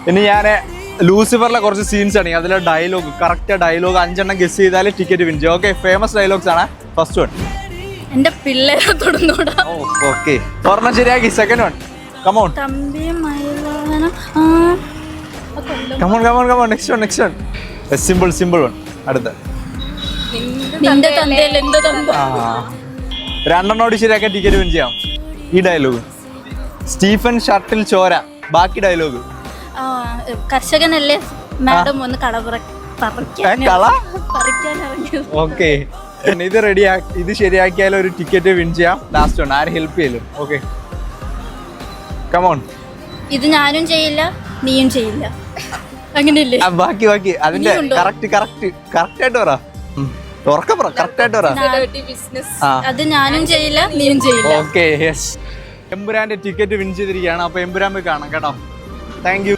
ഇനി ഞാൻ ലൂസിഫറിലെ കുറച്ച് സീൻസ് ആണ് അതിലെ ഡയലോഗ് കറക്റ്റ് ഡയലോഗ് 5 എണ്ണം ഗസ് ചെയ്താൽ ടിക്കറ്റ് വിൻ ചെയ്യും. ഓക്കെ, ഫേമസ് ഡയലോഗ്സ് ആണ്. ഫസ്റ്റ് വൺ എന്റെ പിള്ളേരെ തൊടുന്നൂടാ. ഓക്കെ, ഒരെണ്ണം ശരിയാക്കി. Second one, come on come on. Next one simple one. അടുത്ത നിന്റെ തന്തയിൽ എന്റെ തന്ത. രണ്ടെണ്ണോട് ശരിയാക്കാൻ ടിക്കറ്റ് വിൻ ചെയ്യാം. ഈ ഡയലോഗ് സ്റ്റീഫൻ ഷർട്ടിൽ ചോര. ബാക്കി ഡയലോഗ് കർഷകനല്ലേ മാഡം ഒന്ന് കള പറിക്കാൻ ഇറങ്ങിയത്. ഓക്കെ, ഇത് റെഡിയാക്കി. ഇത് ശരിയാക്കിയാലും ഒരു ടിക്കറ്റ് വിൻ ചെയ്യാം. ലാസ്റ്റ് വൺ, ആരും ഹെൽപ്പ് ചെയ്യലും. Okay, come on. ഇത് ഞാനും ചെയ്യില്ല നീയും ചെയ്യില്ല, അങ്ങനെയല്ലേ? ബാക്കി അതിന്റെ കറക്റ്റ് ആയിട്ട് പറ. കറക്റ്റ് ആയിട്ട് പറ. അത് ഞാനും ചെയ്യില്ല നീയും ചെയ്യില്ല. Okay, yes. എമ്പുരാന്റെ ടിക്കറ്റ് വിൻ ചെയ്തിരിക്കുകയാണ്. അപ്പൊ എമ്പുരാൻ പോയി കാണാം കേട്ടോ. Thank U.